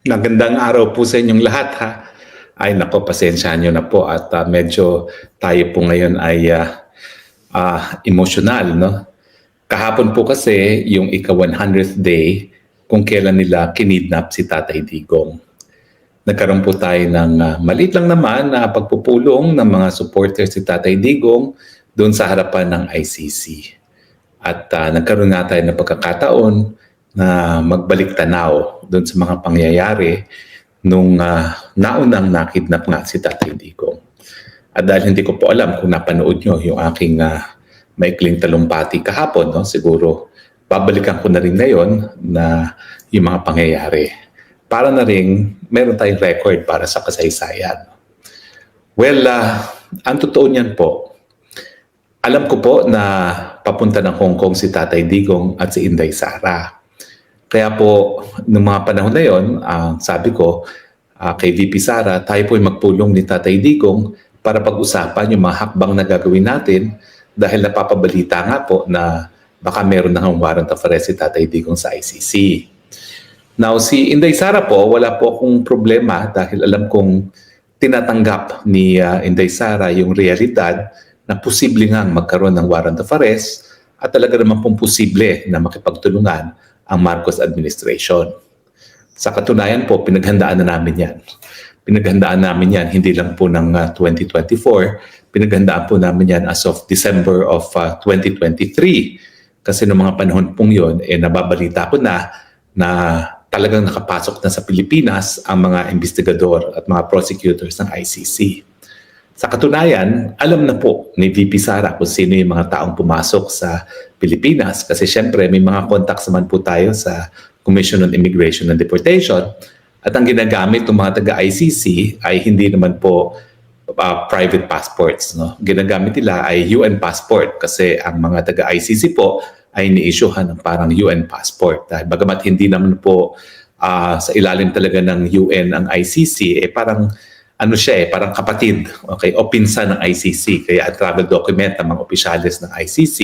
Magandang araw po sa inyong lahat ha. Ay nako, pasensyahan nyo na po at medyo tayo po ngayon ay emosyonal, no? Kahapon po kasi yung ika-100th day kung kailan nila kinidnap si Tatay Digong. Nagkaroon po tayo ng maliit lang naman na pagpupulong ng mga supporters si Tatay Digong doon sa harapan ng ICC. At nagkaroon nga tayo ng pagkakataon na magbalik tanaw doon sa mga pangyayari nung naunang nakidnap nga si Tatay Digong. At dahil hindi ko po alam kung napanood nyo yung aking maikling talumpati kahapon, no? Siguro babalikan ko na rin ngayon na yung mga pangyayari. Para na rin meron tayong record para sa kasaysayan. Well, ang totoo niyan po, alam ko po na papunta ng Hong Kong si Tatay Digong at si Inday Sara. Kaya po, noong mga panahon na yon, sabi ko kay VP Sara, tayo po ay magpulong ni Tatay Digong para pag-usapan yung mga hakbang na gagawin natin dahil napapabalita nga po na baka meron ng warrant of arrest si Tatay Digong sa ICC. Now, si Inday Sara po, wala po akong problema dahil alam kong tinatanggap ni Inday Sara yung realidad na posible nga magkaroon ng warrant of arrest at talaga naman pong posible na makipagtulungan ang Marcos administration. Sa katunayan po, pinaghandaan na namin yan. Pinaghandaan namin yan hindi lang po ng 2024, pinaghandaan po namin yan as of December of 2023. Kasi noong mga panahon pong yun, nababalita ko na talagang nakapasok na sa Pilipinas ang mga investigador at mga prosecutors ng ICC. Sa katunayan, alam na po ni VP Sara kung sino yung mga taong pumasok sa Pilipinas kasi syempre may mga contacts naman po tayo sa Commission on Immigration and Deportation at ang ginagamit ng mga taga-ICC ay hindi naman po private passports. No? Ginagamit nila ay UN passport kasi ang mga taga-ICC po ay ni-issuehan ng parang UN passport. Dahil bagamat hindi naman po sa ilalim talaga ng UN ang ICC, parang ano siya parang kapatid, okay, o pinsan ng ICC. Kaya ang travel document ng mga opisyalis ng ICC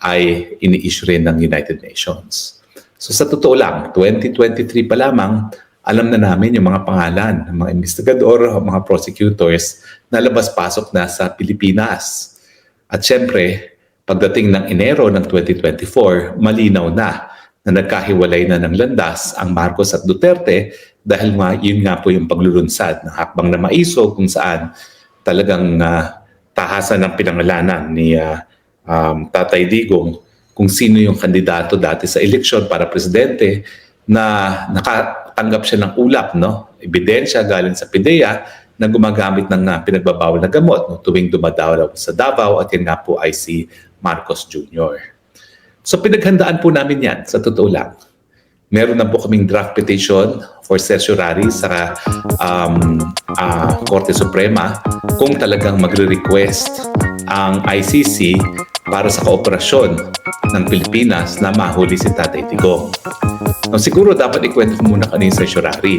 ay ini-issue rin ng United Nations. So sa totoo lang, 2023 pa lamang, alam na namin yung mga pangalan ng mga investigador, mga prosecutors na labas-pasok na sa Pilipinas. At syempre, pagdating ng Enero ng 2024, malinaw na nagkahiwalay na ng landas ang Marcos at Duterte dahil yun nga po yung paglulunsad ng hakbang na maiso kung saan talagang tahasan ng pinangalanan ni Tatay Digong kung sino yung kandidato dati sa eleksyon para presidente na nakatanggap siya ng ulap, no? Ebidensya galing sa PIDEA na gumagamit ng pinagbabawal na gamot no? Tuwing dumadaw sa Davao at yan nga po ay si Marcos Jr. So pinaghandaan po namin yan, sa totoo lang. Meron na po kaming draft petition for certiorari sa Korte Suprema kung talagang magre-request ang ICC para sa kooperasyon ng Pilipinas na mahuli si Tatay Digong. Now, siguro dapat ikwento ko muna kanina sa certiorari.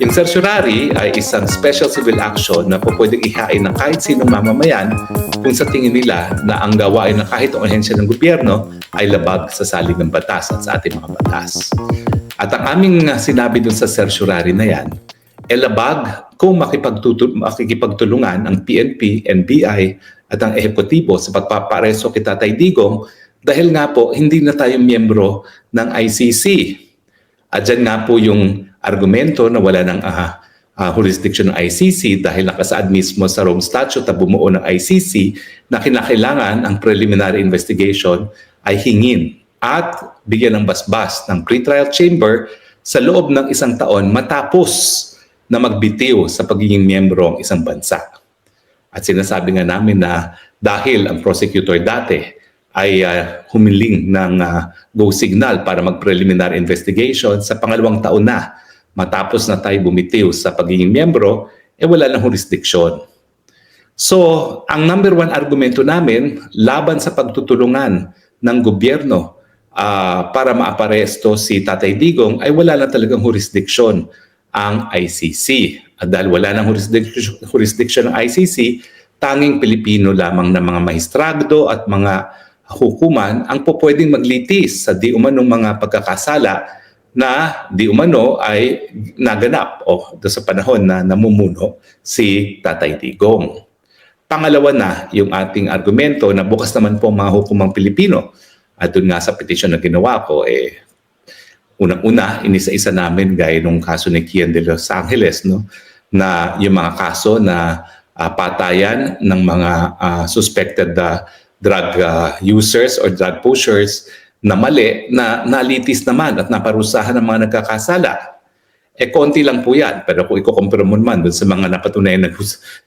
Yung certiorari ay isang special civil action na po pwedeng ihain ng kahit sinong mamamayan kung sa tingin nila na ang gawain ng kahit ahensya ng gobyerno ay labag sa salig ng batas at sa ating mga batas. At ang aming sinabi dun sa certiorari na yan, labag kung makikipagtulungan ang PNP, NBI at ang ehekutibo sa pagpapareso kay Tatay Digong dahil nga po hindi na tayo miyembro ng ICC. At dyan nga po yung argumento na wala ng jurisdiction ng ICC dahil nakasaad mismo sa Rome Statute na bumuo ng ICC na kinakailangan ang preliminary investigation ay hingin at bigyan ng basbas ng pretrial chamber sa loob ng 1 taon matapos na magbitiw sa pagiging miyembro ng isang bansa. At sinasabi nga namin na dahil ang prosecutor dati ay humiling ng go signal para mag-preliminary investigation sa pangalawang taon na matapos na tayo bumitiw sa pagiging miyembro, wala ng jurisdiction. So, ang number one argumento namin laban sa pagtutulungan ng gobyerno para maaparesto si Tatay Digong ay wala na talagang jurisdiction ang ICC. At dahil wala ng jurisdiction ng ICC, tanging Pilipino lamang na mga maestrado at mga hukuman ang pwedeng maglitis sa di umanong mga pagkakasala na di umano ay naganap o sa panahon na namumuno si Tatay Digong. Pangalawa na yung ating argumento na bukas naman po mga hukumang Pilipino. At doon nga sa petisyon na ginawa ko, unang-una, inisa-isa namin gaya nung kaso ni Kian de Los Angeles, no? Na yung mga kaso na patayan ng mga suspected drug users or drug pushers na mali, na nalitis naman at naparusahan ng mga nagkakasala. Konti lang po yan. Pero kung ikukumpara mo naman doon sa mga napatunayan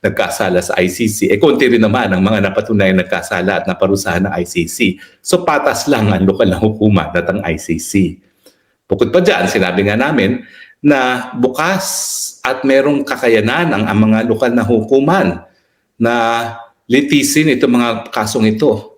nagkasala sa ICC, konti rin naman ang mga napatunayan nagkasala at naparusahan ng ICC. So patas lang ang lokal na hukuman at ang ICC. Bukod pa dyan, sinabi nga namin na bukas at merong kakayanan ang mga lokal na hukuman na litisin itong mga kasong ito.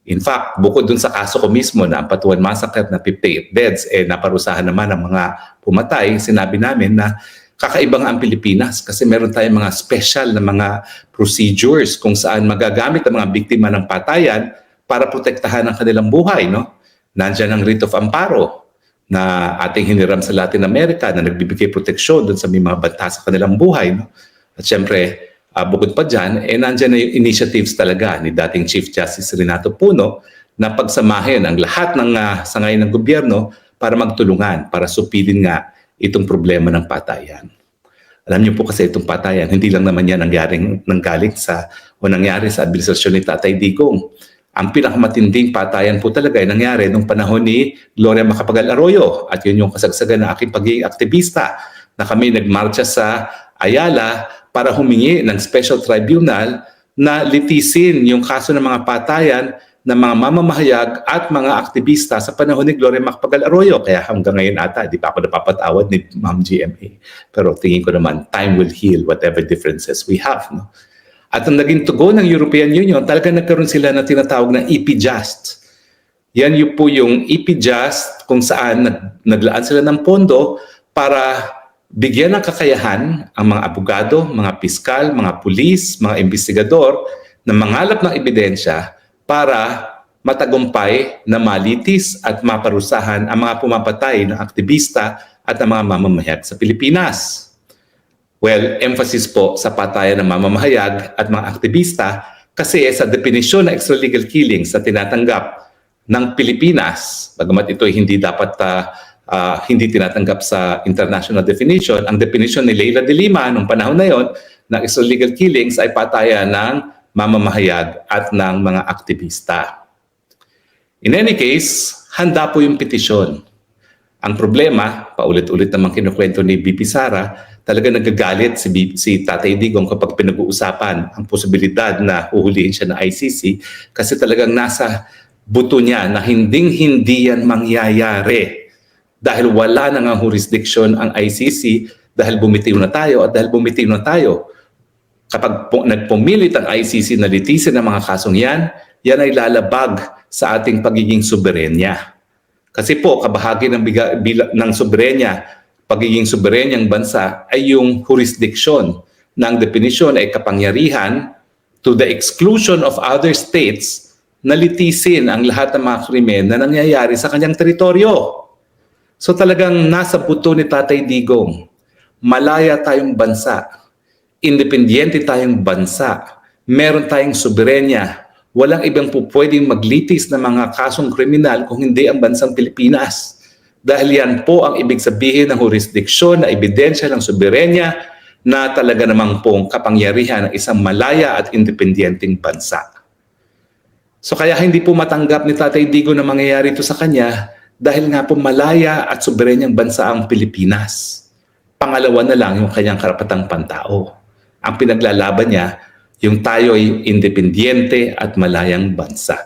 In fact, bukod dun sa kaso ko mismo na ang Patuan Massacre na 58 deaths, naparusahan naman ang mga pumatay, sinabi namin na kakaiba nga ang Pilipinas kasi meron tayong mga special na mga procedures kung saan magagamit ang mga biktima ng patayan para protektahan ang kanilang buhay. No? Nandiyan ang writ of amparo na ating hiniram sa Latin America na nagbibigay proteksyon dun sa may mga banta sa kanilang buhay. No? At syempre, bukod pa dyan, nandyan na yung initiatives talaga ni dating Chief Justice Renato Puno na pagsamahin ang lahat ng sangay ng gobyerno para magtulungan, para supilin nga itong problema ng patayan. Alam niyo po kasi itong patayan, hindi lang naman yan nanggaling sa nangyari sa administrasyon ni Tatay Digong. Ang pinakamatinding patayan po talaga ay nangyari nung panahon ni Gloria Macapagal Arroyo at yun yung kasagsagan ng aking pagiging aktivista na kami nagmarcha sa Ayala para humingi ng special tribunal na litisin yung kaso ng mga patayan ng mga mamamahayag at mga aktivista sa panahon ni Gloria Macapagal Arroyo. Kaya hanggang ngayon ata, di pa ako napapatawad ni Ma'am GMA. Pero tingin ko naman, time will heal whatever differences we have. No? At ang naging tugon ng European Union, talaga nagkaroon sila na tinatawag na EP-JUST. Yan yung po yung EP-JUST kung saan naglaan sila ng pondo para bigyan ng kakayahan ang mga abogado, mga piskal, mga pulis, mga investigador na mangalap ng ebidensya para matagumpay na malitis at maparusahan ang mga pumapatay ng aktivista at ang mga mamamahayag sa Pilipinas. Well, emphasis po sa patayan ng mamamahayag at mga aktivista kasi sa definisyon ng extralegal killings na tinatanggap ng Pilipinas, bagamat ito hindi dapat hindi tinatanggap sa international definition. Ang definition ni Leila de Lima noong panahon na yon ng extralegal killings ay patayan ng mamamahayag at ng mga aktivista. In any case, handa po yung petisyon. Ang problema, paulit-ulit naman kinukwento ni BP Sara, talaga nagagalit si Tatay Digong kapag pinag-uusapan ang posibilidad na huhulihin siya ng ICC kasi talagang nasa buto niya na hinding-hindi yan mangyayari. Dahil wala na nga jurisdiction ang ICC dahil bumitiw na tayo at dahil bumitiw na tayo. Kapag nagpumilit ang ICC na litisin ang mga kasong yan ay lalabag sa ating pagiging soberenya. Kasi po, kabahagi ng soberenya, pagiging soberenyang bansa ay yung jurisdiction ng definisyon ay kapangyarihan to the exclusion of other states na litisin ang lahat ng mga krimen na nangyayari sa kanyang teritoryo. So talagang nasa buto ni Tatay Digong, malaya tayong bansa, independyente tayong bansa, meron tayong soberenya, walang ibang po pwedeng maglitis ng mga kasong kriminal kung hindi ang bansang Pilipinas. Dahil yan po ang ibig sabihin ng jurisdiksyon na ebidensya ng soberenya na talaga namang pong kapangyarihan ng isang malaya at independyenteng bansa. So kaya hindi po matanggap ni Tatay Digong na mangyayari ito sa kanya dahil nga po malaya at soberenyang bansa ang Pilipinas. Pangalawa na lang yung kanyang karapatang pantao. Ang pinaglalaban niya, yung tayo ay independyente at malayang bansa.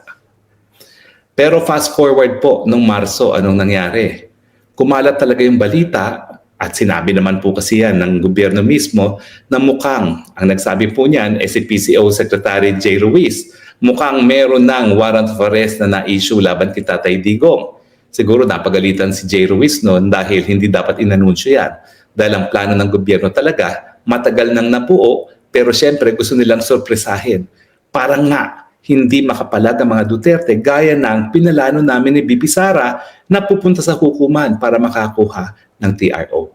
Pero fast forward po, nung Marso, anong nangyari? Kumalat talaga yung balita at sinabi naman po kasi yan ng gobyerno mismo na mukhang, ang nagsabi po niyan ay si PCO Secretary J. Ruiz, mukhang meron ng warrant of arrest na na-issue laban kay Tatay Digong. Siguro napagalitan si J. Ruiz noon dahil hindi dapat inanunsyo yan. Dahil ang plano ng gobyerno talaga, matagal nang napuo, pero syempre gusto nilang sorpresahin. Parang nga, hindi makapalag ang mga Duterte gaya ng pinalano namin ni BP Sara na pupunta sa hukuman para makakuha ng TRO.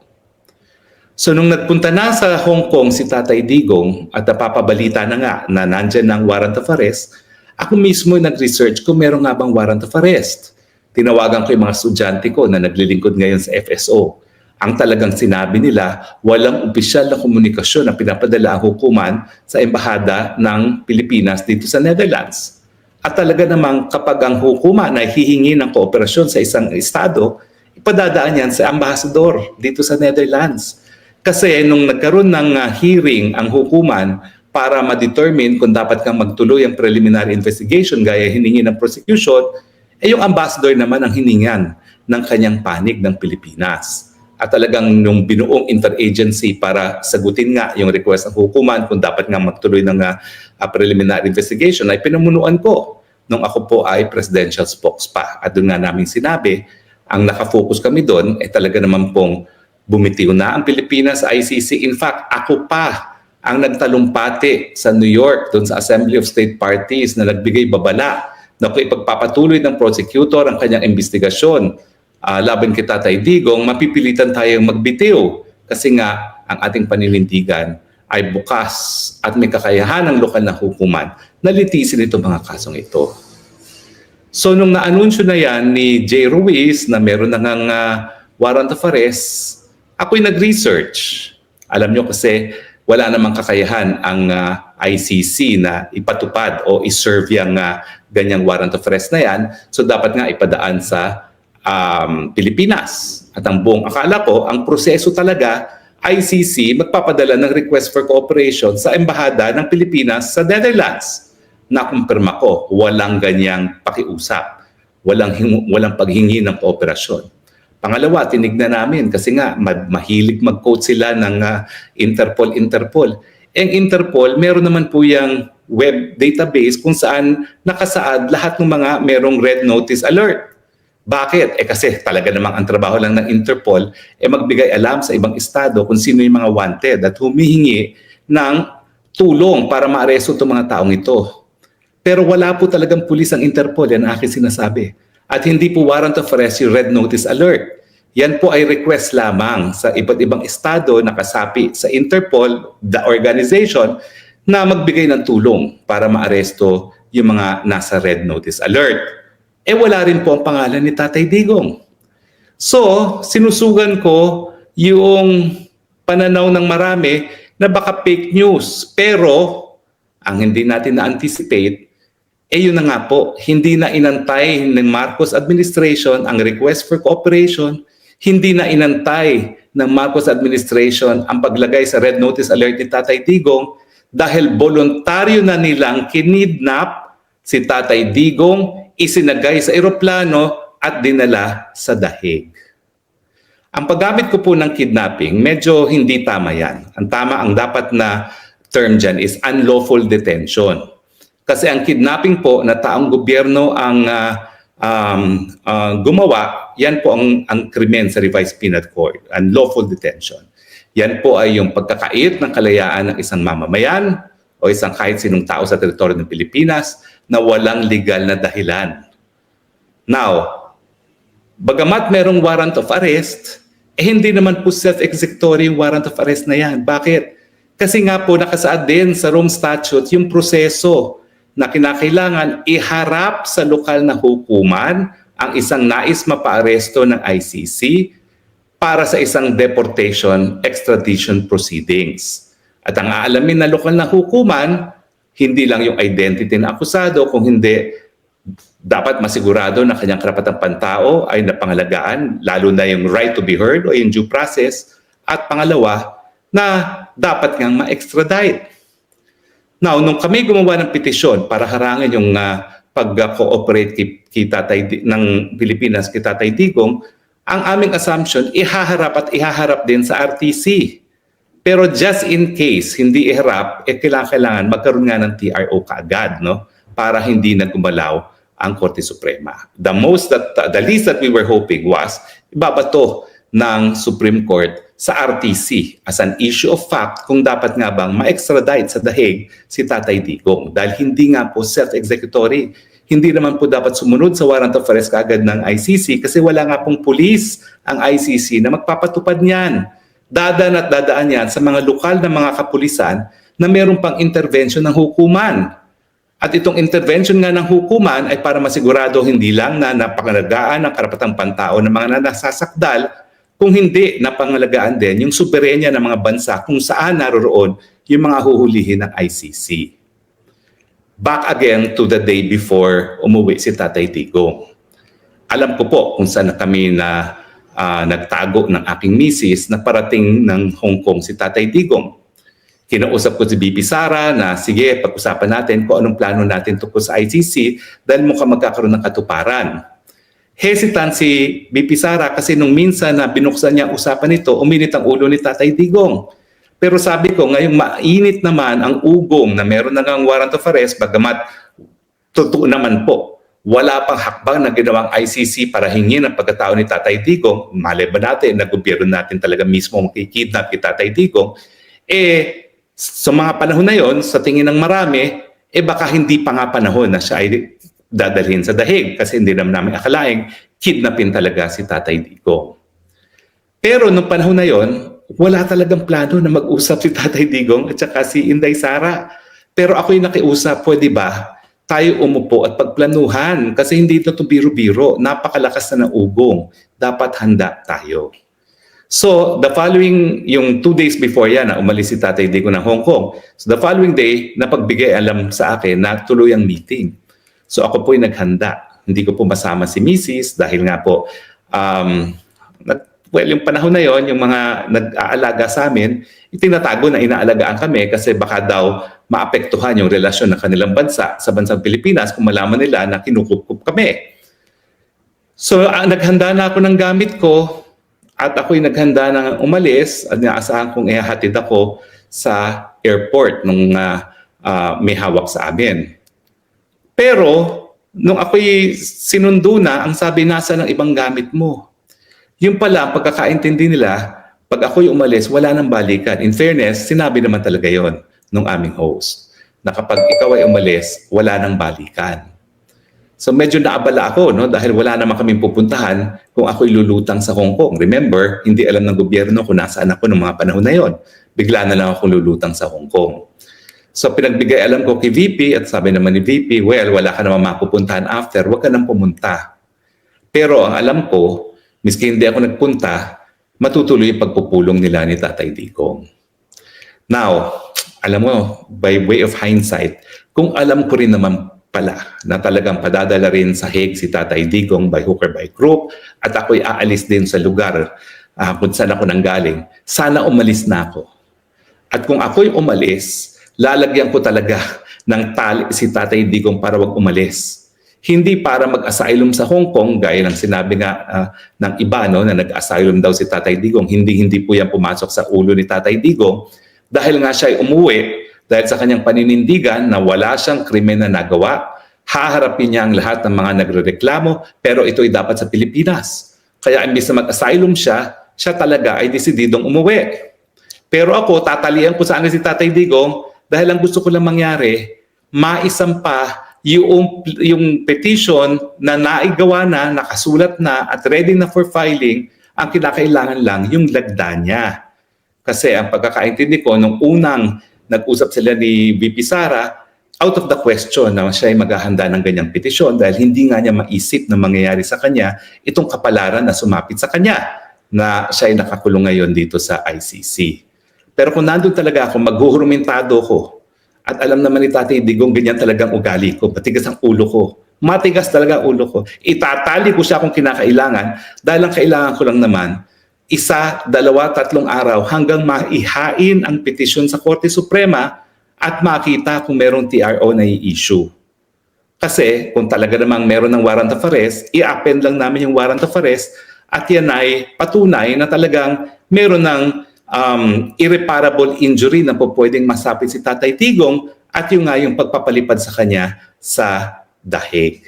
So nung nagpunta na sa Hong Kong si Tatay Digong at napapabalita na nga na nandyan ng warrant of arrest, ako mismo nag-research kung meron nga bang warrant of arrest. Tinawagan ko yung mga estudyante ko na naglilingkod ngayon sa FSO. Ang talagang sinabi nila, walang opisyal na komunikasyon na pinapadala ang hukuman sa embahada ng Pilipinas dito sa Netherlands. At talaga namang kapag ang hukuman ay hihingi ng kooperasyon sa isang estado, ipadadaan yan sa ambasador dito sa Netherlands. Kasi nung nagkaroon ng hearing ang hukuman para ma-determine kung dapat kang magtuloy ang preliminary investigation gaya hiningi ng prosecution, yung ambassador naman ang hiningan ng kanyang panig ng Pilipinas. At talagang nung binuong interagency para sagutin nga yung request ng hukuman kung dapat nga magtuloy ng preliminary investigation ay pinumunuan ko nung ako po ay presidential spokespa. At doon nga namin sinabi, ang nakafocus kami doon ay talaga naman pong bumitiw na ang Pilipinas sa ICC. In fact, ako pa ang nagtalumpati sa New York doon sa Assembly of State Parties na nagbigay babala na kung ipagpapatuloy ng prosecutor ang kanyang investigasyon laban kay Tatay Digong, mapipilitan tayong magbitiw kasi nga ang ating paninindigan ay bukas at may kakayahan ng lokal na hukuman na litisin itong mga kasong ito. So nung naanunsyo na yan ni J. Ruiz na meron na ng warrant of arrest, ako'y nag-research. Alam nyo kasi wala namang kakayahan ang ICC na ipatupad o iserve yung ganyang warrant of arrest na yan. So dapat nga ipadaan sa Pilipinas. At ang buong akala ko, ang proseso talaga, ICC magpapadala ng request for cooperation sa embahada ng Pilipinas sa Netherlands. Nakumpirma ko, walang ganyang pakiusap. Walang paghingi ng kooperasyon. Pangalawa, tinignan namin kasi nga mahilig mag-quote sila ng Interpol. Ang Interpol, meron naman po yung web database kung saan nakasaad lahat ng mga merong red notice alert. Bakit? Kasi talaga namang ang trabaho lang ng Interpol magbigay alam sa ibang estado kung sino yung mga wanted at humihingi ng tulong para maaresto itong mga taong ito. Pero wala po talagang pulis ang Interpol, yan ang aking sinasabi. At hindi po warrant of arrest yung red notice alert. Yan po ay request lamang sa iba't ibang estado na kasapi sa Interpol, the organization, na magbigay ng tulong para maaresto yung mga nasa red notice alert. Wala rin po ang pangalan ni Tatay Digong. So, sinusugan ko yung pananaw ng marami na baka fake news. Pero, ang hindi natin na-anticipate, yun na nga po, hindi na inantay ng Marcos administration ang request for cooperation, hindi na inantay ng Marcos administration ang paglagay sa red notice alert ni Tatay Digong dahil voluntaryo na nilang kinidnap si Tatay Digong, isinagay sa eroplano at dinala sa dahig. Ang paggamit ko po ng kidnapping, medyo hindi tama yan. Ang dapat na term dyan is unlawful detention. Kasi ang kidnapping po na taong gobyerno ang gumawa, yan po ang krimen sa Revised Penal Code, unlawful detention. Yan po ay yung pagkakait ng kalayaan ng isang mamamayan o isang kahit sinong tao sa teritoryo ng Pilipinas na walang legal na dahilan. Now, bagamat merong warrant of arrest, hindi naman po self-executory warrant of arrest na yan. Bakit? Kasi nga po nakasaad din sa Rome Statute yung proseso na kinakailangan iharap sa lokal na hukuman ang isang nais mapaaresto ng ICC para sa isang deportation extradition proceedings. At ang aalamin na lokal na hukuman, hindi lang yung identity ng akusado, kung hindi dapat masigurado na kanyang karapatang pantao ay napangalagaan, lalo na yung right to be heard o yung due process. At pangalawa, na dapat ngang ma-extradite. Now, nung kami gumawa ng petisyon para harangin yung pag-cooperate ng Pilipinas kay Tatay Digong, ang aming assumption, ihaharap din sa RTC. Pero just in case hindi iharap, kailangan magkaroon nga ng TRO kaagad, no? Para hindi na gumalaw ang Korte Suprema. The least that we were hoping was ibabato ng Supreme Court sa RTC as an issue of fact kung dapat nga bang ma-extradite sa Dahig si Tatay Digong dahil hindi nga po self-executory. Hindi naman po dapat sumunod sa warrant of arrest kaagad ng ICC kasi wala nga pong pulis ang ICC na magpapatupad niyan. Dadaan at dadaan yan sa mga lokal na mga kapulisan na meron pang intervention ng hukuman. At itong intervention nga ng hukuman ay para masigurado hindi lang na napangalagaan ang karapatang pantao ng mga nasasakdal, kung hindi napangalagaan din yung soberenya ng mga bansa kung saan naroroon yung mga huhulihin ng ICC. Back again to the day before umuwi si Tatay Digong. Alam ko po kung saan kami nagtago ng aking misis na parating ng Hong Kong si Tatay Digong. Kinausap ko si BP Sara na sige, pag-usapan natin kung anong plano natin tungkol sa ICC dahil mukhang magkakaroon ng katuparan. Hesitant si BP Sara kasi nung minsan na binuksan niya ang usapan nito, uminit ang ulo ni Tatay Digong. Pero sabi ko, ngayong mainit naman ang ugong na meron na ngang warrant of arrest, bagamat totoo naman po, wala pang hakbang na ginawang ICC para hingin ang pagkatao ni Tatay Digong, malay ba natin na gobyerno natin talaga mismo makikidnap kay Tatay Digong, sa mga panahon na yon, sa tingin ng marami, baka hindi pa nga panahon na siya ay dadalhin sa Dahig kasi hindi naman namin akalaing kidnapin talaga si Tatay Digong. Pero nung panahon na yon, wala talagang plano na mag-usap si Tatay Digong at saka si Inday Sara. Pero ako'y nakiusap, pwede ba tayo umupo at pagplanuhan kasi hindi ito biro-biro, napakalakas na ng ugong, dapat handa tayo. So, the following, yung 2 days before yan, umalis si Tatay Digong ng Hong Kong. So, the following day, napagbigay alam sa akin na tuloy ang meeting. So, ako po'y naghanda. Hindi ko po masama si Mrs. dahil nga po, yung panahon na yon, yung mga nag-aalaga sa amin, itinatago na inaalagaan kami kasi baka daw maapektuhan yung relasyon ng kanilang bansa sa bansang Pilipinas kung malaman nila na kinukup kami. So, naghanda na ako ng gamit ko, at ako'y naghanda na umalis at naasahan kong ihahatid ako sa airport nung may hawak sa amin. Pero nung ako'y sinundo na, ang sabi nasa ng ibang gamit mo. Yung pala, pagkakaintindi nila, pag ako'y umalis, wala nang balikan. In fairness, sinabi naman talaga yon ng aming host na kapag ikaw ay umalis, wala nang balikan. So medyo naabala ako dahil wala naman kaming pupuntahan kung ako'y lulutang sa Hong Kong. Remember, hindi alam ng gobyerno kung nasaan ako noong mga panahon na yon. Bigla na lang akong lulutang sa Hong Kong. So pinagbigay alam ko kay VP at sabi naman ni VP, well, wala ka naman mapupuntahan after, huwag ka nang pumunta. Pero ang alam ko, miski hindi ako nagpunta, matutuloy yung pagpupulong nila ni Tatay Digong. Now, alam mo, by way of hindsight, kung alam ko rin naman pala na talagang padadala rin sa Hague si Tatay Digong by hook or by crook at ako'y aalis din sa lugar kung saan ako nanggaling, sana umalis na ako. At kung ako'y umalis, lalagyan ko talaga ng tali si Tatay Digong para wag umalis. Hindi para mag-asylum sa Hong Kong, gaya ng sinabi nga ng iba na nag-asylum daw si Tatay Digong. Hindi po yan pumasok sa ulo ni Tatay Digong dahil nga siya ay umuwi dahil sa kanyang paninindigan na wala siyang krimen na nagawa, haharapin niya ang lahat ng mga nagrereklamo, pero ito ay dapat sa Pilipinas. Kaya imbis na mag-asylum siya talaga ay desididong umuwi. Pero ako, tatalian ko saan si Tatay Digong dahil ang gusto ko lang mangyari, maisampa yung petition na naigawa na, nakasulat na at ready na for filing, ang kinakailangan lang yung lagda niya. Kasi ang pagkakaintindi ko, nung unang nag-usap sila ni VP Sara, out of the question na siya ay maghahanda ng ganyang petisyon dahil hindi nga niya maisip na mangyayari sa kanya itong kapalaran na sumapit sa kanya na siya ay nakakulong ngayon dito sa ICC. Pero kung nandun talaga ako, maghuhurumentado ko at alam naman ni Tatay Digong ganyan talagang ugali ko, matigas ang ulo ko. Matigas talaga ang ulo ko. Itatali ko siya kung kinakailangan dahil ang kailangan ko lang naman 1, 2, 3 araw hanggang maihain ang petisyon sa Korte Suprema at makita kung merong TRO na i-issue. Kasi kung talaga namang meron ng warrant of arrest, i-append lang namin yung warrant of arrest at yan ay patunay na talagang meron ng irreparable injury na po pwedeng masapit si Tatay Digong at yung nga yung pagpapalipad sa kanya sa Dahig.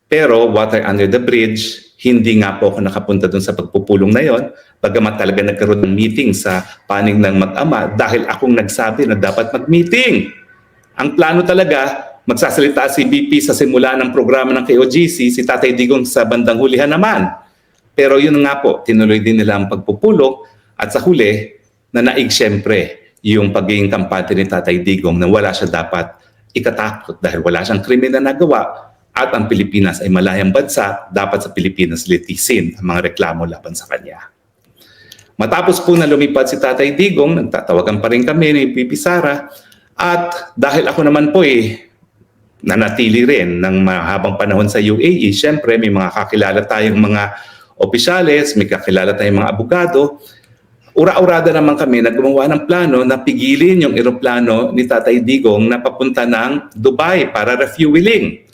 Pero water under the bridge, Hindi nga po ako nakapunta doon sa pagpupulong na yon, bagamat talaga nagkaroon ng meeting sa panig ng mag-ama dahil akong nagsabi na dapat mag-meeting. Ang plano talaga, magsasalita si BP sa simula ng programa ng KOGC, si Tatay Digong sa bandang hulihan naman. Pero yun nga po, tinuloy din nila ang pagpupulong at sa huli, nanaig siyempre yung pagiging kampante ni Tatay Digong na wala siya dapat ikatakot dahil wala siyang krimen na nagawa at ang Pilipinas ay malayang bansa, dapat sa Pilipinas litisin ang mga reklamo laban sa kanya. Matapos po na lumipad si Tatay Digong, nagtatawagan pa rin kami ni Pipi Sara at dahil ako naman po nanatili rin ng mahabang panahon sa UAE, syempre may mga kakilala tayong mga opisyales, may kakilala tayong mga abogado, ura-urada naman kami na gumawa ng plano na pigilin yung eroplano ni Tatay Digong na papunta ng Dubai para refueling.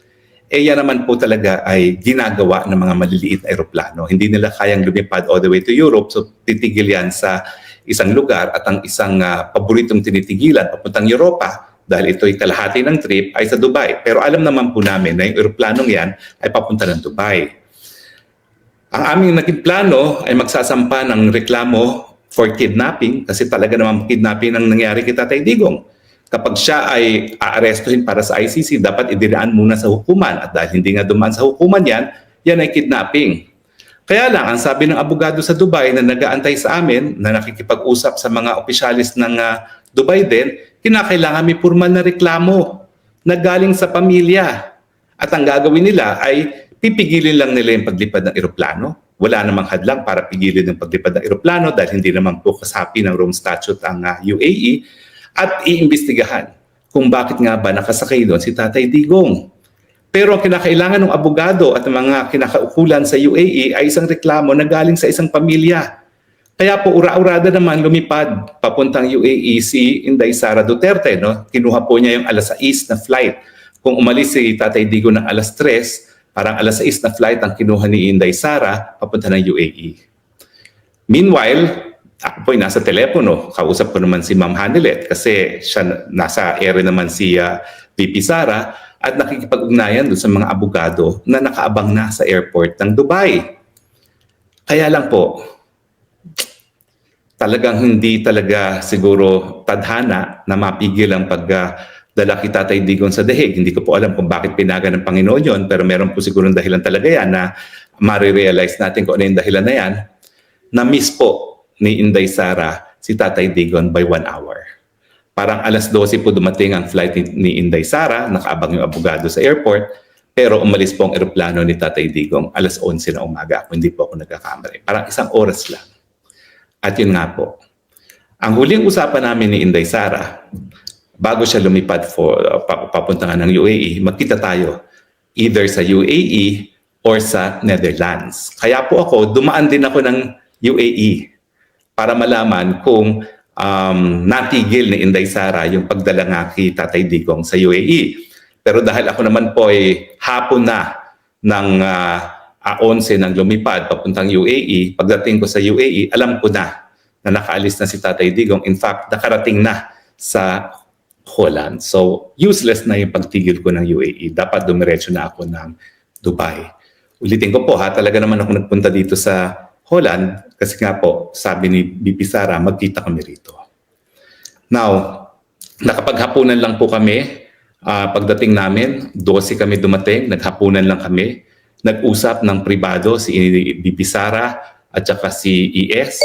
Yan naman po talaga ay ginagawa ng mga maliliit na eroplano. Hindi nila kayang lumipad all the way to Europe, so titigil yan sa isang lugar at ang isang paboritong tinitigilan papuntang Europa dahil ito'y kalahati ng trip ay sa Dubai. Pero alam naman po namin na yung eroplanong yan ay papunta ng Dubai. Ang aming naging plano ay magsasampa ng reklamo for kidnapping kasi talaga naman kidnapping ang nangyari kay Tatay Digong. Kapag siya ay aarestuhin para sa ICC, dapat idiraan muna sa hukuman. At dahil hindi nga dumaan sa hukuman yan ay kidnapping. Kaya lang, ang sabi ng abogado sa Dubai na nag-aantay sa amin, na nakikipag-usap sa mga opisyalis ng Dubai din, kinakailangan may formal na reklamo na galing sa pamilya. At ang gagawin nila ay pipigilin lang nila yung paglipad ng eroplano. Wala namang hadlang para pigilin yung paglipad ng eroplano dahil hindi naman po kasapi ng Rome Statute ang UAE. At iimbestigahan kung bakit nga ba nakasakay doon si Tatay Digong. Pero ang kinakailangan ng abogado at mga kinakaukulan sa UAE ay isang reklamo na galing sa isang pamilya. Kaya po ura-urada naman lumipad papuntang UAE si Inday Sara Duterte. No? Kinuha po niya yung alas 6 na flight. Kung umalis si Tatay Digong ng alas 3, parang alas 6 na flight ang kinuha ni Inday Sara papunta ng UAE. Meanwhile, ako po'y nasa telepono, kausap ko naman si Ma'am Hanilet kasi siya nasa ere naman si VP Sara at nakikipag-ugnayan doon sa mga abogado na nakaabang na sa airport ng Dubai. Kaya lang po, talagang hindi talaga siguro tadhana na mapigil ang pagdala kay Tatay Digong sa dahig. Hindi ko po alam kung bakit pinaga ng Panginoon yon, pero meron po siguro dahilan talaga yan na marirealize natin kung ano yung dahilan na yan. Na-miss po ni Inday Sara si Tatay Digong by 1 hour. Parang alas 12 po dumating ang flight ni Inday Sara, nakaabang yung abogado sa airport, pero umalis po ang eroplano ni Tatay Digong alas 11 na umaga. Kung hindi po ako nagkakamali. Parang 1 oras lang. At yun nga po. Ang huling usapan namin ni Inday Sara, bago siya lumipad papunta nga ng UAE, magkita tayo either sa UAE or sa Netherlands. Kaya po ako, dumaan din ako ng UAE para malaman kung natigil ni Inday Sara yung pagdala nga kay Tatay Digong sa UAE. Pero dahil ako naman po ay hapon na ng 11 nang lumipad papuntang UAE, pagdating ko sa UAE, alam ko na nakaalis na si Tatay Digong. In fact, nakarating na sa Holland. So, useless na yung pagtigil ko ng UAE. Dapat dumiretso na ako ng Dubai. Ulitin ko po talaga naman ako nagpunta dito sa Holland, kasi nga po, sabi ni BP Sara, magkita kami rito. Now, nakapaghapunan lang po kami. Pagdating namin, 12 kami dumating, naghapunan lang kami. Nag-usap ng pribado si BP Sara at saka si ES.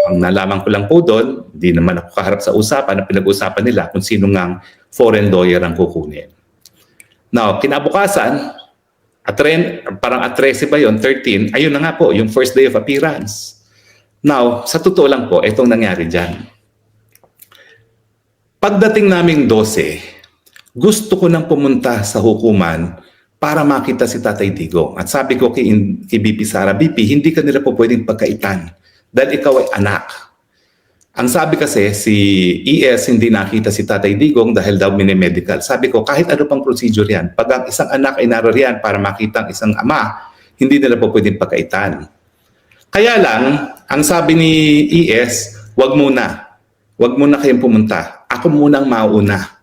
Ang nalaman ko lang po doon, hindi naman ako kaharap sa usapan na pinag-usapan nila kung sino ngang foreign lawyer ang kukunin. Now, kinabukasan, parang at 13 ba yun? 13. Ayun na nga po, yung first day of appearance. Now, sa totoo lang po, itong nangyari dyan. Pagdating naming 12, gusto ko nang pumunta sa hukuman para makita si Tatay Digong. At sabi ko kay BP Sara, BP, hindi ka nila po pwedeng pagkaitan dahil ikaw ay anak. Ang sabi kasi, si ES hindi nakita si Tatay Digong dahil daw minemedical. Sabi ko, kahit ano pang procedure yan, pag ang isang anak ay narariyan para makita ang isang ama, hindi nila po pwedeng pagkaitan. Kaya lang, ang sabi ni ES, wag muna. Wag muna kayong pumunta. Ako munang mauna.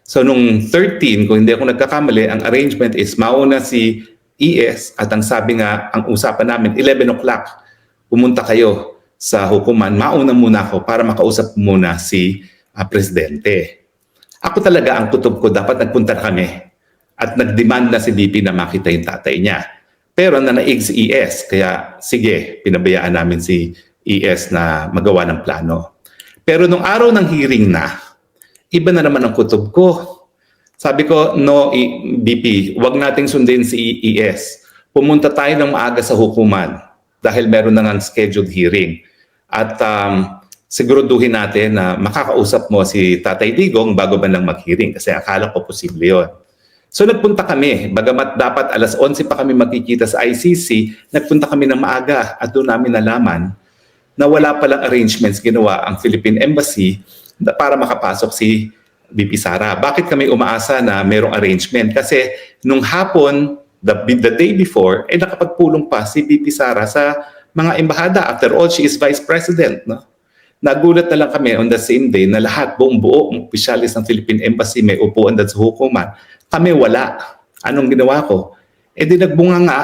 So nung 13, kung hindi ako nagkakamali, ang arrangement is mauna si ES at ang sabi nga, ang usapan namin, 11 o'clock, pumunta kayo sa hukuman, mauna muna ako para makausap muna si Presidente. Ako talaga ang kutob ko, dapat nagpunta kami at nagdemand na si VP na makita yung tatay niya. Pero nanaig si ES, kaya sige, pinabayaan namin si ES na magawa ng plano. Pero nung araw ng hearing na, iba na naman ang kutob ko. Sabi ko, no, VP, wag nating sundin si ES. Pumunta tayo ng maaga sa hukuman dahil meron na ng scheduled hearing. At siguraduhin natin na makakausap mo si Tatay Digong bago ba lang mag-hearing kasi akala ko posible yun. So nagpunta kami, bagamat dapat alas 11 pa kami magkikita sa ICC, nagpunta kami ng maaga at doon namin nalaman na wala palang arrangements ginawa ang Philippine Embassy para makapasok si VP Sara. Bakit kami umaasa na mayroong arrangement? Kasi nung hapon, the day before, nakapagpulong pa si VP Sara sa mga embahada. After all, she is Vice President. No? Nagulat na lang kami on the same day na lahat, buong buo, ang opisyalis ng Philippine Embassy may upuan doon sa hukuman. Kami wala. Anong ginawa ko? Di nagbunga nga.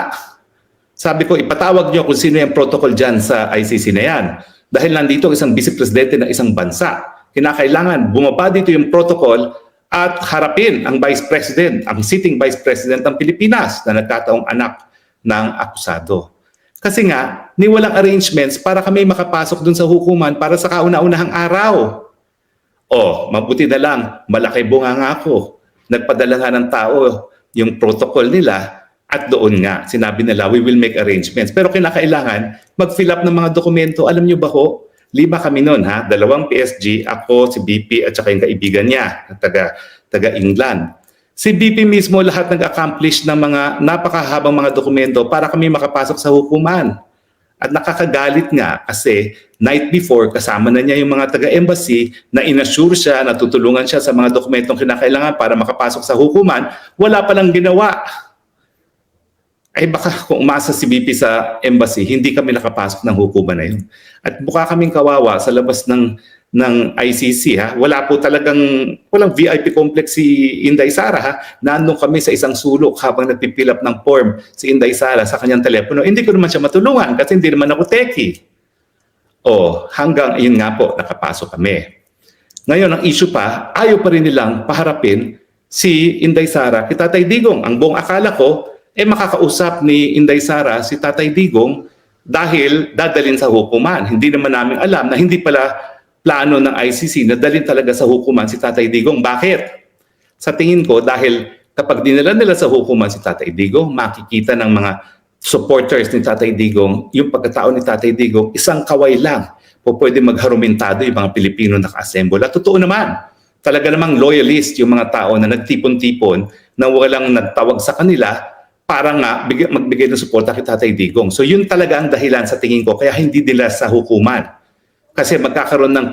Sabi ko, ipatawag niyo kung sino yung protocol dyan sa ICC na yan. Dahil nandito isang vice presidente ng isang bansa. Kinakailangan bumaba dito yung protocol at harapin ang vice president, ang sitting vice president ng Pilipinas na nagkataong anak ng akusado. Kasi nga, niwalang arrangements para kami makapasok dun sa hukuman para sa kauna-unahang araw. Mabuti na lang, malaki bunga nga ako. Nagpadala nga ng tao yung protocol nila at doon nga, sinabi nila, we will make arrangements. Pero kinakailangan, mag-fill up ng mga dokumento. Alam nyo ba ho, 5 kami noon, 2 PSG, ako, si BP at saka yung kaibigan niya, taga England. Si BP mismo lahat nag-accomplish ng mga napakahabang mga dokumento para kami makapasok sa hukuman. At nakakagalit nga kasi night before kasama na niya yung mga taga-embassy na inassure siya, na tutulungan siya sa mga dokumentong kinakailangan para makapasok sa hukuman, wala palang ginawa. Baka kung umasa si BP sa embassy, hindi kami nakapasok ng hukuman na yun. At mukha kaming kawawa sa labas ng ICC. Wala po talagang, walang VIP complex si Inday Sara. Nandun kami sa isang sulok habang nagpipil up ng form si Inday Sara sa kanyang telepono. Hindi ko naman siya matulungan kasi hindi naman ako techie. Hanggang yun nga po, nakapasok kami. Ngayon, ang issue pa, ayaw pa rin nilang paharapin si Inday Sara kay Tatay Digong. Ang buong akala ko, makakausap ni Inday Sara si Tatay Digong dahil dadalhin sa hukuman. Hindi naman namin alam na hindi pala plano ng ICC na dalhin talaga sa hukuman si Tatay Digong. Bakit? Sa tingin ko, dahil kapag dinala nila sa hukuman si Tatay Digong, makikita ng mga supporters ni Tatay Digong, yung pagkatao ni Tatay Digong, isang kaway lang po pwede magharumintado yung mga Pilipino naka-assemble. At totoo naman, talaga namang loyalist yung mga tao na nagtipon-tipon na walang nagtawag sa kanila para nga magbigay ng suporta kay Tatay Digong. So yun talaga ang dahilan sa tingin ko, kaya hindi nila sa hukuman. Kasi magkakaroon ng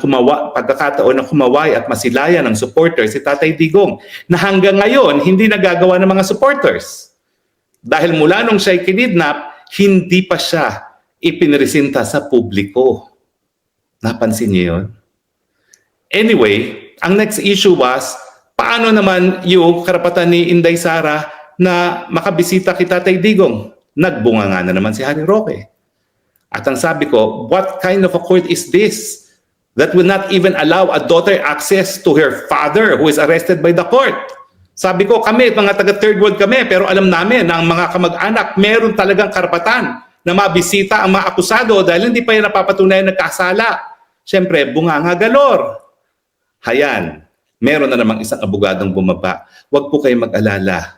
pagkakataon ng kumaway at masilayan ng supporters si Tatay Digong na hanggang ngayon hindi nagagawa ng mga supporters. Dahil mula nung siya'y kinidnap, hindi pa siya ipinresinta sa publiko. Napansin niyo yun? Anyway, ang next issue was, paano naman yung karapatan ni Inday Sara na makabisita kay Tatay Digong? Nagbunga nga na naman si Harry Roque. At ang sabi ko, what kind of a court is this that will not even allow a daughter access to her father who is arrested by the court? Sabi ko, kami, mga taga third world kami, pero alam namin na ang mga kamag-anak meron talagang karapatan na mabisita ang mga akusado dahil hindi pa yan napapatunayan nagkasala. Siyempre, bunganga galor. Hayan, meron na namang isang abogadong bumaba. Huwag po kayong mag-alala.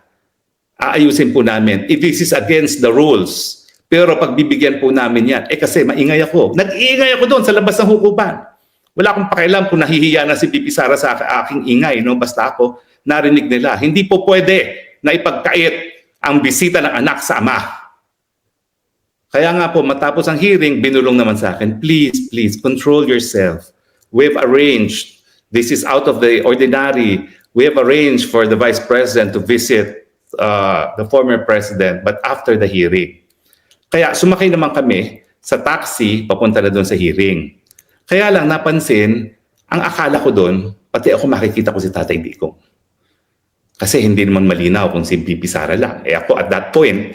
Aayusin po namin. If this is against the rules, pero pagbibigyan po namin yan, kasi maingay ako. Nag-iingay ako doon sa labas ng hukuman. Wala akong pakialam kung nahihiya na si BP Sara sa aking ingay. No? Basta ako, narinig nila. Hindi po pwede na ipagkait ang bisita ng anak sa ama. Kaya nga po, matapos ang hearing, binulong naman sa akin, please, control yourself. We've arranged, this is out of the ordinary, we have arranged for the Vice President to visit the former President, but after the hearing. Kaya sumakay naman kami sa taxi papunta na doon sa hearing. Kaya lang napansin, ang akala ko doon, pati ako makikita ko si Tatay Digong. Kasi hindi naman malinaw kung si BP Sara lang. Ako at that point,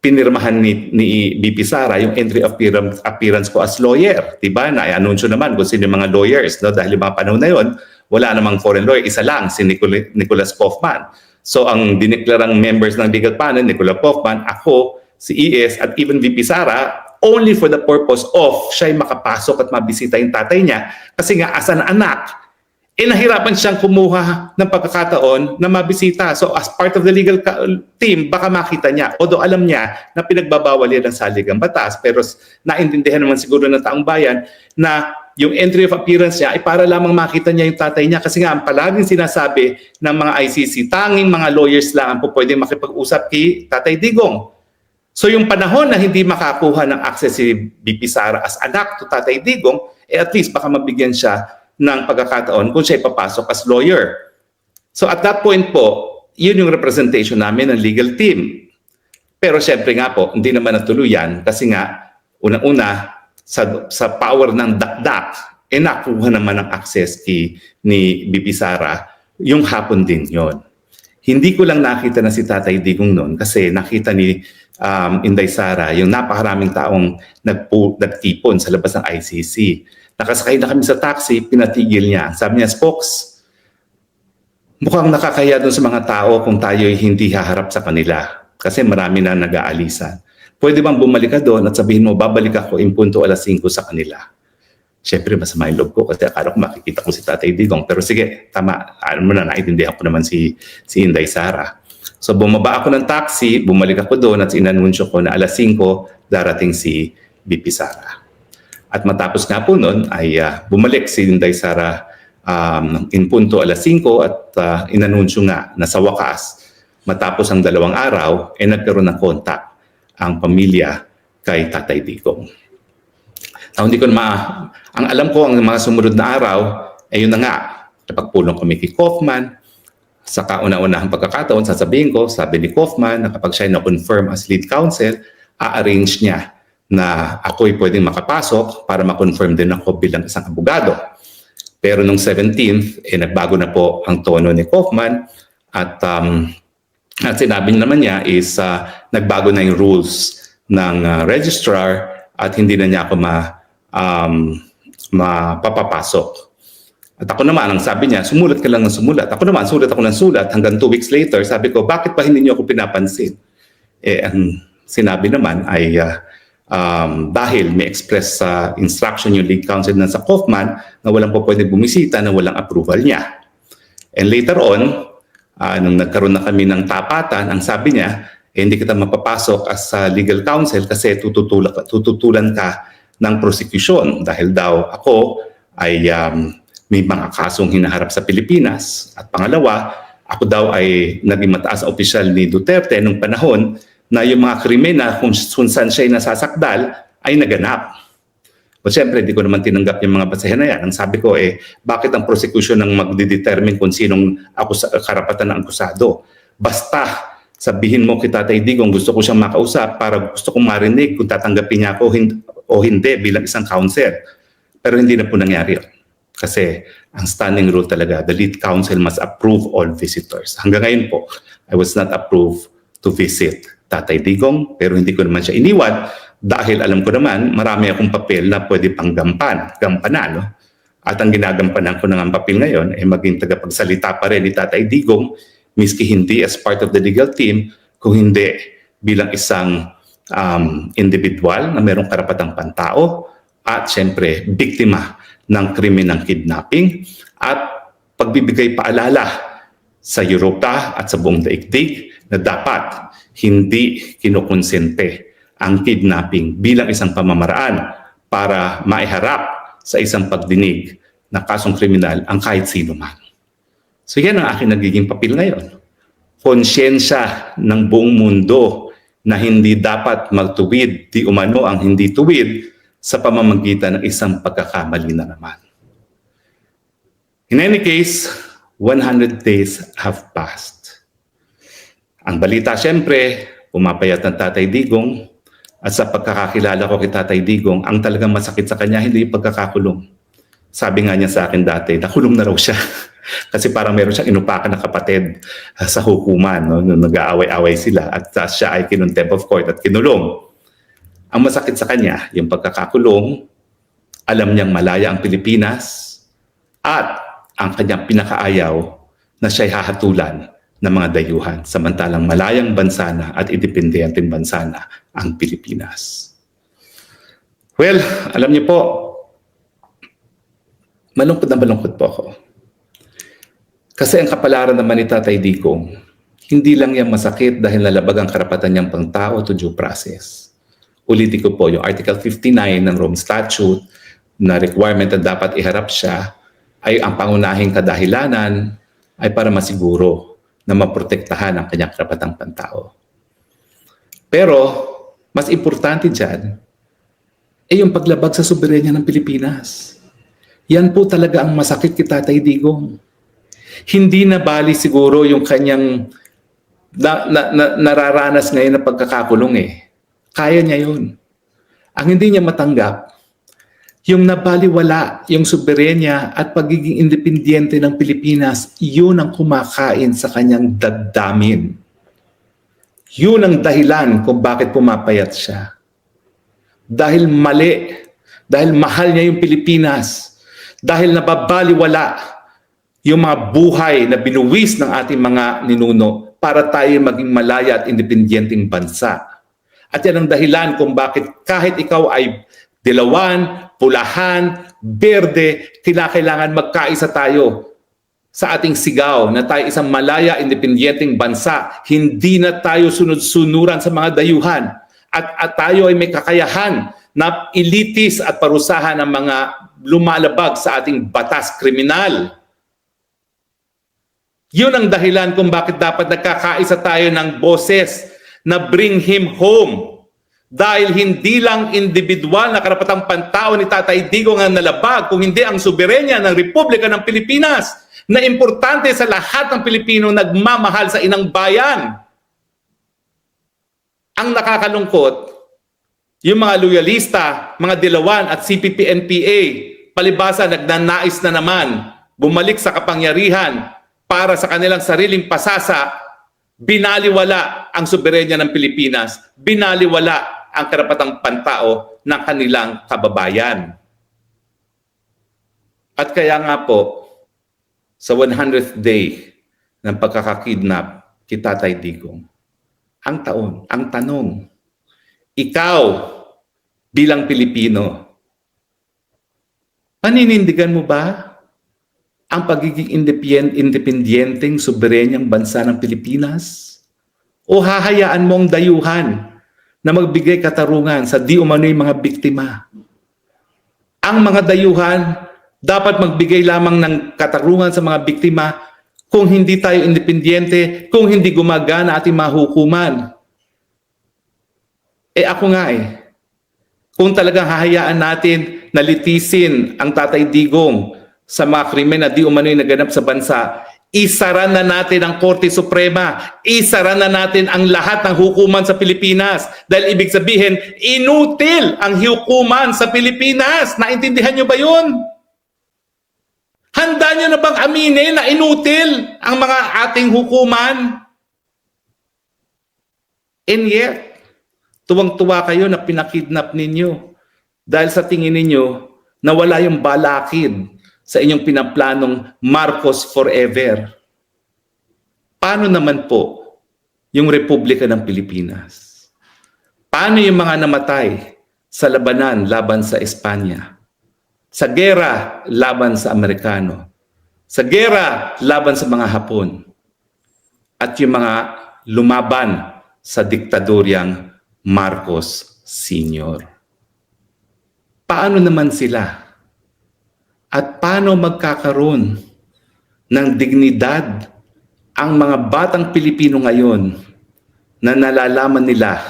pinirmahan ni BP Sara yung entry appearance ko as lawyer. Diba? Na-anunsyo naman kung sino yung mga lawyers. No? Dahil yung mga panahon na yun, wala namang foreign lawyer. Isa lang, si Nicholas Kaufman. So ang dineklarang members ng legal panel, Nicholas Kaufman, ako, si ES, at even VP Sara, only for the purpose of siya'y makapasok at mabisita yung tatay niya. Kasi nga, as an anak, nahirapan siyang kumuha ng pagkakataon na mabisita. So as part of the legal team, baka makita niya. Although alam niya na pinagbabawal yan ng saligang batas, pero naintindihan naman siguro ng taong bayan na yung entry of appearance niya ay para lamang makita niya yung tatay niya. Kasi nga, ang palaging sinasabi ng mga ICC, tanging mga lawyers lang ang pwedeng makipag-usap kay Tatay Digong. So yung panahon na hindi makakuha ng access si BP Sara as anak to Tatay Digong, at least baka mabigyan siya ng pagkakataon kung siya ipapasok as lawyer. So at that point po, yun yung representation namin ng legal team. Pero syempre nga po, hindi naman natuluyan kasi nga, unang-una, sa power ng dakdak, nakuha naman ng access ni BP Sara, yung hapon din yon. Hindi ko lang nakita na si Tatay Digong noon kasi nakita ni Inday Sara yung napakaraming taong nagtipon sa labas ng ICC. Nakasakay na kami sa taxi, pinatigil niya. Sabi niya, Spokes, mukhang nakakaya doon sa mga tao kung tayo'y hindi haharap sa kanila. Kasi marami na nag-aalisan. Pwede bang bumalik ka doon at sabihin mo, babalik ako in punto 5:00 sa kanila. Siyempre, masama yung loob ko kasi akala ko makikita ko si Tatay Digong. Pero sige, tama. Alam mo na, naiintindihan ko naman si Inday Sara. So bumaba ako ng taxi, bumalik ako doon at inanunsyo ko na 5:00 darating si BP Sara. At matapos nga po noon ay bumalik si Inday Sara in punto 5:00 at inanunsyo nga na sa wakas, matapos ang 2 araw, nagkaroon ng contact ang pamilya kay Tatay Digong. Hindi ko ang alam ko, ang mga sumunod na araw, ay yun na nga, napagpulong kami kay Kaufman. Sa kauna-unahang pagkakataon, sasabihin ko, sabi ni Kaufman, na kapag siya na-confirm as lead counsel, a-arrange niya na ako'y pwedeng makapasok para ma-confirm din ako bilang isang abogado. Pero nung 17th, nagbago na po ang tono ni Kaufman at sinabi naman niya is nagbago na yung rules ng registrar at hindi na niya ako mapapapasok. At ako naman, ang sabi niya, sumulat ka lang ng sumulat. Ako naman, sulat ako ng sulat. Hanggang 2 weeks later, sabi ko, bakit pa hindi niyo ako pinapansin? Ang sinabi naman ay dahil may express instruction yung lead counsel na sa Kaufman na walang po pwede bumisita na walang approval niya. And later on, nung nagkaroon na kami ng tapatan, ang sabi niya, hindi kita mapapasok as legal counsel kasi tututulan ka ng prosecution dahil daw ako ay may mga kasong hinaharap sa Pilipinas. At pangalawa, ako daw ay naging mataas na opisyal ni Duterte nung panahon na yung mga krimen na kung saan siya'y nasasakdal ay naganap. O siyempre, di ko naman tinanggap yung mga basehan na yan. Ang sabi ko, bakit ang prosecution ang magdidetermine kung sinong karapatan ng akusado? Basta sabihin mo kay Tatay Digong, gusto ko siyang makausap para gusto kong marinig kung tatanggapin niya ako o hindi bilang isang counsel. Pero hindi na po nangyari yun. Kasi ang standing rule talaga, the lead counsel must approve all visitors. Hanggang ngayon po, I was not approved to visit Tatay Digong, pero hindi ko naman siya iniwan dahil alam ko naman marami akong papel na pwede pang gampanan. No? At ang ginagampanan ko ng papel ngayon ay maging tagapagsalita pa rin ni Tatay Digong, miski hindi as part of the legal team, kung hindi bilang isang individual na mayroong karapatang pantao at syempre biktima ng krimen ng kidnapping at pagbibigay paalala sa Europa at sa buong daigdig na dapat hindi kinukonsente ang kidnapping bilang isang pamamaraan para maiharap sa isang pagdinig na kasong kriminal ang kahit sino man. So yan ang aking nagiging papel ngayon. Konsyensya ng buong mundo na hindi dapat magtuwid, di umano ang hindi tuwid sa pamamagitan ng isang pagkakamali na naman. In any case, 100 days have passed. Ang balita siyempre, pumapayat ng Tatay Digong at sa pagkakakilala ko kay Tatay Digong, ang talagang masakit sa kanya hindi yung pagkakakulong. Sabi nga niya sa akin dati, nakulong na raw siya. Kasi parang meron siyang inupakan na kapatid sa hukuman, no? Nung nag-aaway-away sila at siya ay kinontempt of court at kinulong. Ang masakit sa kanya, yung pagkakakulong, alam niyang malaya ang Pilipinas at ang kanyang pinakaayaw na siya'y hahatulan ng mga dayuhan, samantalang malayang bansa na at independenteng bansa na ang Pilipinas. Well, alam niyo po, malungkot po ako. Kasi ang kapalaran naman ni Tatay Digong, hindi lang yan masakit dahil nalabag ang karapatan niyang pangtao to due process. Ulitin ko po, yung Article 59 ng Rome Statute na requirement na dapat iharap siya ay ang pangunahing kadahilanan ay para masiguro na maprotektahan ang kanyang karapatang pantao. Pero, mas importante dyan, ay yung paglabag sa soberenya ng Pilipinas. Yan po talaga ang masakit kay Tatay Digong. Hindi na bali siguro yung kanyang nararanas ngayon na pagkakakulong eh. Kaya niya yun. Ang hindi niya matanggap, yung nabaliwala yung soberenya at pagiging independyente ng Pilipinas, yun ang kumakain sa kanyang damdamin. Yun ang dahilan kung bakit pumapayat siya. Dahil mali, dahil mahal niya yung Pilipinas, dahil nababaliwala yung mga buhay na binuwis ng ating mga ninuno para tayo maging malaya at independyenteng bansa. At yan ang dahilan kung bakit kahit ikaw ay dilawan, pulahan, berde, kailangan magkaisa tayo sa ating sigaw na tayo isang malaya, independyenteng bansa. Hindi na tayo sunod-sunuran sa mga dayuhan. At tayo ay may kakayahan na ilitis at parusahan ang mga lumalabag sa ating batas kriminal. Yun ang dahilan kung bakit dapat nagkakaisa tayo ng boses na bring him home. Dahil hindi lang individual na karapatang pantao ni Tatay Digong ang nalabag, kung hindi ang soberenya ng Republika ng Pilipinas na importante sa lahat ng Pilipino nagmamahal sa inang bayan. Ang nakakalungkot, yung mga loyalista, mga dilawan at CPP-NPA, palibasa nagnanais na naman bumalik sa kapangyarihan para sa kanilang sariling pasasa, binaliwala ang soberenya ng Pilipinas, binaliwala ang karapatang pantao ng kanilang kababayan. At kaya nga po, sa 100th day ng pagkakakidnap kay Tatay Digong, ang tanong, ikaw bilang Pilipino, paninindigan mo ba ang pagiging independyenteng soberenyang bansa ng Pilipinas? O hahayaan mong dayuhan na magbigay katarungan sa di umano'y mga biktima? Ang mga dayuhan dapat magbigay lamang ng katarungan sa mga biktima kung hindi tayo independyente, kung hindi gumagana ating mahukuman. Ako nga kung talagang hahayaan natin na litisin ang Tatay Digong sa mga krimen na di umano'y naganap sa bansa, isara na natin ang Korte Suprema, isara na natin ang lahat ng hukuman sa Pilipinas. Dahil ibig sabihin, inutil ang hukuman sa Pilipinas. Naintindihan nyo ba yun? Handa nyo na bang aminin na inutil ang mga ating hukuman? And yet, tuwang-tuwa kayo na pinakidnap ninyo dahil sa tingin ninyo na wala yung balakid sa inyong pinaplanong Marcos Forever. Paano naman po yung Republika ng Pilipinas? Paano yung mga namatay sa labanan laban sa Espanya? Sa gera laban sa Amerikano? Sa gera laban sa mga Hapon? At yung mga lumaban sa diktadoryang Marcos Sr. Paano naman sila? At paano magkakaroon ng dignidad ang mga batang Pilipino ngayon na nalalaman nila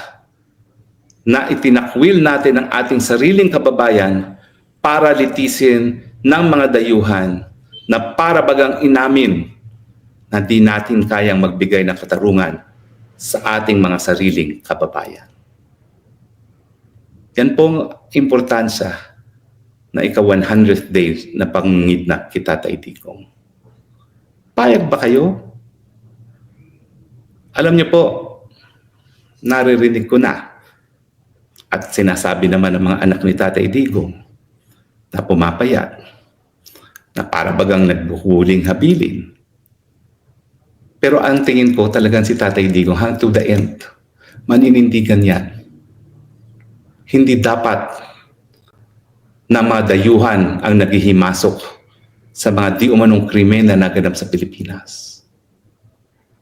na itinakwil natin ang ating sariling kababayan para litisin ng mga dayuhan na para bagang inamin na di natin kayang magbigay ng katarungan sa ating mga sariling kababayan. Yan pong importansya na ika-100th day na pangungidnap kay Tatay Digong. Payag ba kayo? Alam niyo po, naririnig ko na at sinasabi naman ng mga anak ni Tatay Digong na pumapayag na para bagang nagbuhuling habilin. Pero ang tingin ko talagang si Tatay Digong hanggang to the end, maninindigan yan. Hindi dapat na madayuhan ang naghihimasok sa mga di umanong krimen na naganap sa Pilipinas.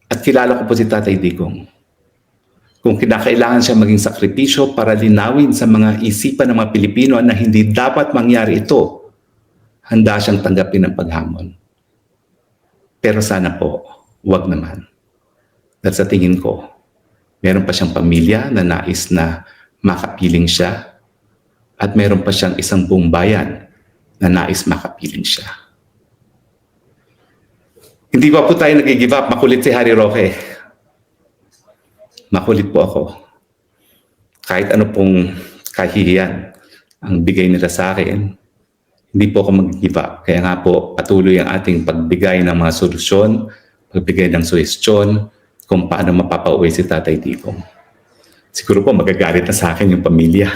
At kilala ko po si Tatay Digong. Kung kinakailangan siya maging sakripisyo para linawin sa mga isipan ng mga Pilipino na hindi dapat mangyari ito, handa siyang tanggapin ang paghamon. Pero sana po, wag naman. At sa tingin ko, meron pa siyang pamilya na nais na makapiling siya at meron pa siyang isang buong bayan na nais makapiling siya. Hindi pa po tayo nag-give up. Makulit si Harry Roque. Makulit po ako. Kahit ano pong kahihiyan ang bigay nila sa akin, hindi po ako mag-give up. Kaya nga po, patuloy ang ating pagbigay ng mga solusyon, pagbigay ng suhestyon kung paano mapapauwi si Tatay Digong. Siguro po magagalit na sa akin yung pamilya.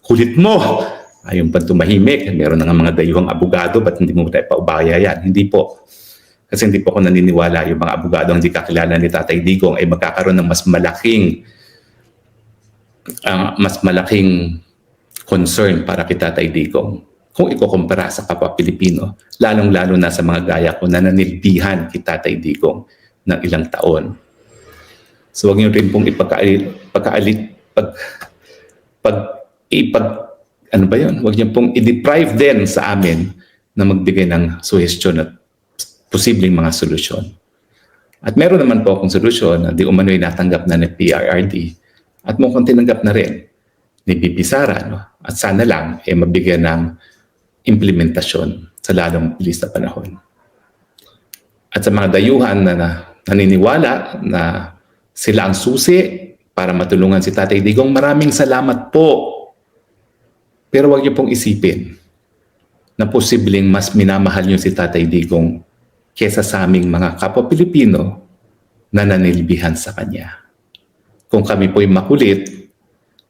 Kulit mo! Ayun pa tumahimik. Meron na nga mga dayuhang abogado, ba't hindi mo tayo paubaya yan? Hindi po. Kasi hindi po ako naniniwala yung mga abogado ang hindi kakilala ni Tatay Digong ay magkakaroon ng mas malaking concern para kay Tatay Digong kung ikukumpara sa kapwa Pilipino, lalong-lalo na sa mga gaya ko na nanilbihan kay Tatay Digong ng ilang taon. So wag niyo rin pong wag niyo pong i-deprive din sa amin na magbigay ng suhestyon at posibleng mga solusyon. At meron naman po akong solusyon na di umano'y natanggap na ng PRRD at mukhang tinanggap na rin ni BP Sara. No? At sana lang mabigyan ng implementasyon sa lalong bilis na panahon. At sa mga dayuhan na naniniwala na sila ang susi para matulungan si Tatay Digong, maraming salamat po. Pero huwag niyo pong isipin na posibleng mas minamahal niyo si Tatay Digong kesa sa aming mga kapwa Pilipino na nanilbihan sa kanya. Kung kami po'y makulit,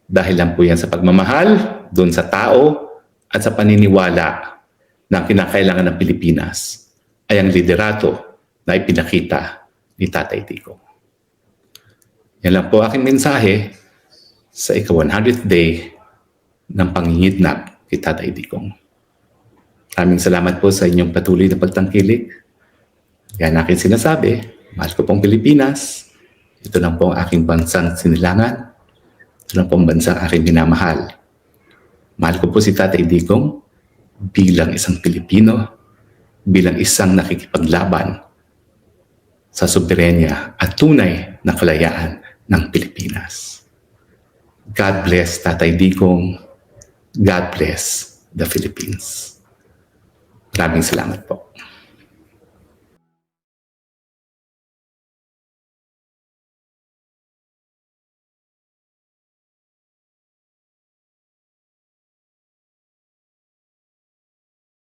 dahil lang po yan sa pagmamahal, doon sa tao, at sa paniniwala na kinakailangan ng Pilipinas ay ang liderato na ipinakita ni Tatay Digong. Yan lang po aking mensahe sa ika-100th day ng pangingidnap kay Tatay Digong. Maraming salamat po sa inyong patuloy na pagtangkilik. Yan aking sinasabi, mahal ko pong Pilipinas. Ito lang po ang aking bansang sinilangan. Ito lang po ang bansang aking minamahal. Mahal ko po si Tatay Digong bilang isang Pilipino, bilang isang nakikipaglaban sa soberenya at tunay na kalayaan ng Pilipinas. God bless Tatay Digong. God bless the Philippines. Maraming salamat po.